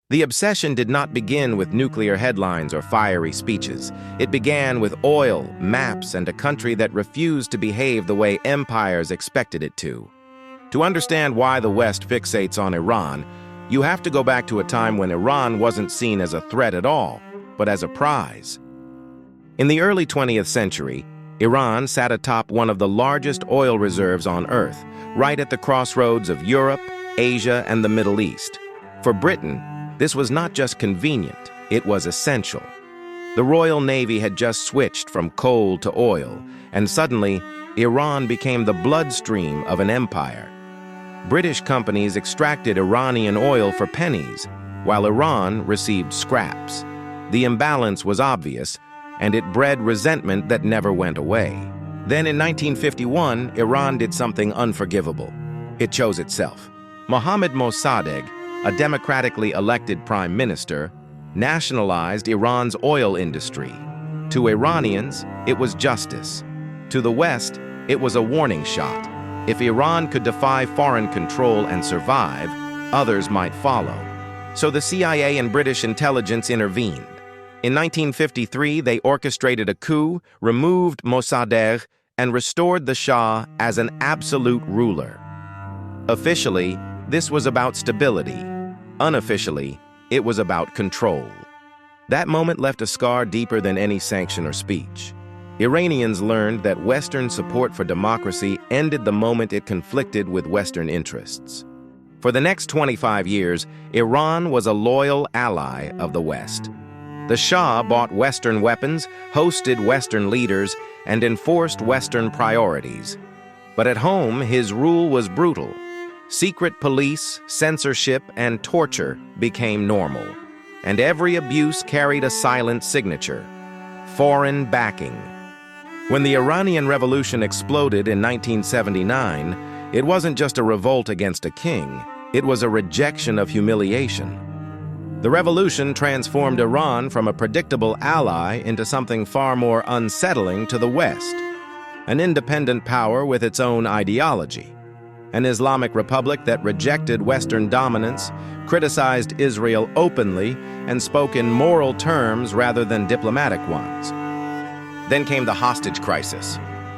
The obsession did not begin with nuclear headlines or fiery speeches. It began with oil, maps, and a country that refused to behave the way empires expected it to. To understand why the West fixates on Iran, you have to go back to a time when Iran wasn't seen as a threat at all, but as a prize. In the early 20th century, Iran sat atop one of the largest oil reserves on Earth, right at the crossroads of Europe, Asia, and the Middle East. For Britain, this was not just convenient, it was essential. The Royal Navy had just switched from coal to oil, and suddenly, Iran became the bloodstream of an empire. British companies extracted Iranian oil for pennies, while Iran received scraps. The imbalance was obvious, and it bred resentment that never went away. Then in 1951, Iran did something unforgivable. It chose itself. Mohammad Mossadegh, a democratically elected prime minister, nationalized Iran's oil industry. To Iranians, it was justice. To the West, it was a warning shot. If Iran could defy foreign control and survive, others might follow. So the CIA and British intelligence intervened. In 1953, they orchestrated a coup, removed Mossadegh, and restored the Shah as an absolute ruler. Officially, this was about stability. Unofficially, it was about control. That moment left a scar deeper than any sanction or speech. Iranians learned that Western support for democracy ended the moment it conflicted with Western interests. For the next 25 years, Iran was a loyal ally of the West. The Shah bought Western weapons, hosted Western leaders, and enforced Western priorities. But at home, his rule was brutal. Secret police, censorship, and torture became normal. And every abuse carried a silent signature: foreign backing. When the Iranian Revolution exploded in 1979, it wasn't just a revolt against a king, it was a rejection of humiliation. The revolution transformed Iran from a predictable ally into something far more unsettling to the West. An independent power with its own ideology. An Islamic republic that rejected Western dominance, criticized Israel openly, and spoke in moral terms rather than diplomatic ones. Then came the hostage crisis.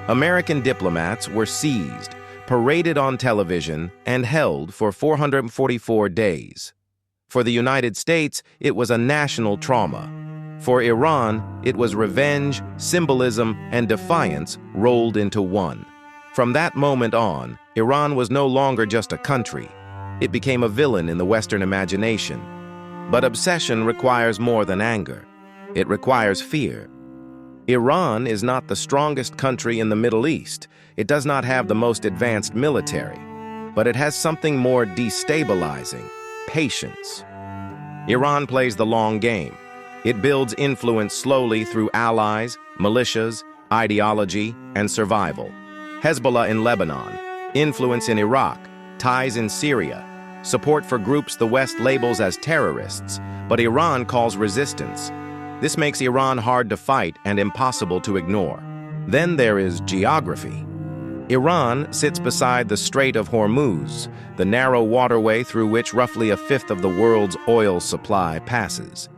American diplomats were seized, paraded on television, and held for 444 days. For the United States, it was a national trauma. For Iran, it was revenge, symbolism, and defiance rolled into one. From that moment on, Iran was no longer just a country. It became a villain in the Western imagination. But obsession requires more than anger. It requires fear. Iran is not the strongest country in the Middle East. It does not have the most advanced military. But it has something more destabilizing: patience. Iran plays the long game. It builds influence slowly through allies, militias, ideology, and survival. Hezbollah in Lebanon, influence in Iraq, ties in Syria, support for groups the West labels as terrorists, but Iran calls resistance. This makes Iran hard to fight and impossible to ignore. Then there is geography. Iran sits beside the Strait of Hormuz, the narrow waterway through which roughly a fifth of the world's oil supply passes.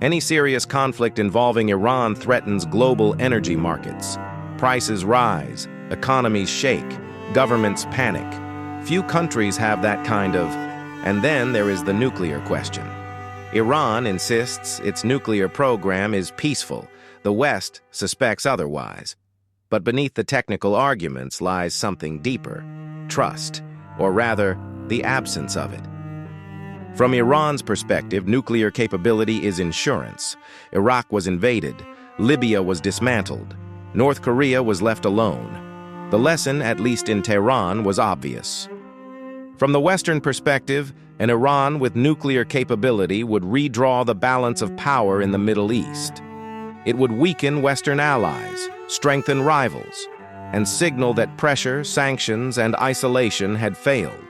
Any serious conflict involving Iran threatens global energy markets. Prices rise, economies shake, governments panic. Few countries have that kind of... And then there is the nuclear question. Iran insists its nuclear program is peaceful. The West suspects otherwise. But beneath the technical arguments lies something deeper: trust, or rather, the absence of it. From Iran's perspective, nuclear capability is insurance. Iraq was invaded. Libya was dismantled. North Korea was left alone. The lesson, at least in Tehran, was obvious. From the Western perspective, an Iran with nuclear capability would redraw the balance of power in the Middle East. It would weaken Western allies, strengthen rivals, and signal that pressure, sanctions, and isolation had failed.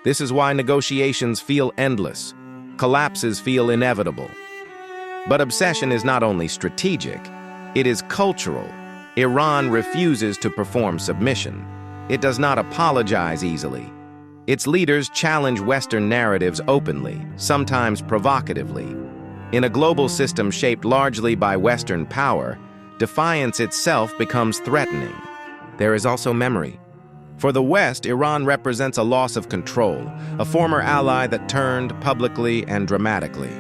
This is why negotiations feel endless, collapses feel inevitable. But obsession is not only strategic, it is cultural. Iran refuses to perform submission. It does not apologize easily. Its leaders challenge Western narratives openly, sometimes provocatively. In a global system shaped largely by Western power, defiance itself becomes threatening. There is also memory. For the West, Iran represents a loss of control, a former ally that turned publicly and dramatically.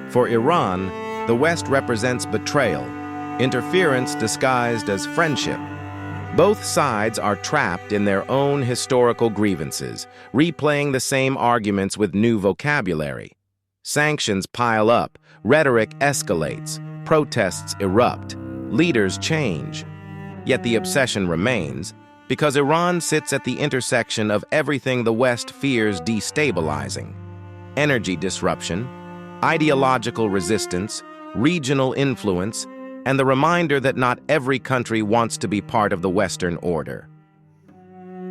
For Iran, the West represents betrayal, interference disguised as friendship. Both sides are trapped in their own historical grievances, replaying the same arguments with new vocabulary. Sanctions pile up, rhetoric escalates, protests erupt, leaders change. Yet the obsession remains, because Iran sits at the intersection of everything the West fears destabilizing: energy disruption, ideological resistance, regional influence, and the reminder that not every country wants to be part of the Western order.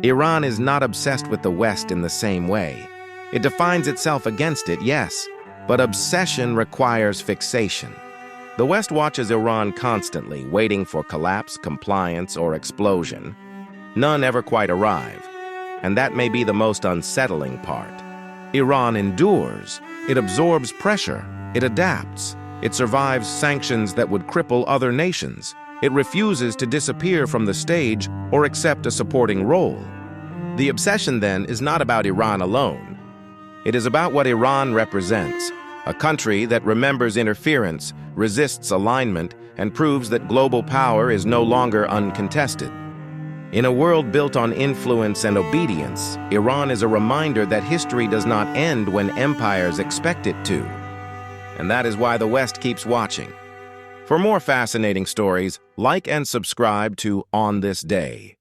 Iran is not obsessed with the West in the same way. It defines itself against it, yes, but obsession requires fixation. The West watches Iran constantly, waiting for collapse, compliance, or explosion. None ever quite arrive, and that may be the most unsettling part. Iran endures. It absorbs pressure. It adapts. It survives sanctions that would cripple other nations. It refuses to disappear from the stage or accept a supporting role. The obsession, then, is not about Iran alone. It is about what Iran represents: a country that remembers interference, resists alignment, and proves that global power is no longer uncontested. In a world built on influence and obedience, Iran is a reminder that history does not end when empires expect it to. And that is why the West keeps watching. For more fascinating stories, like and subscribe to On This Day.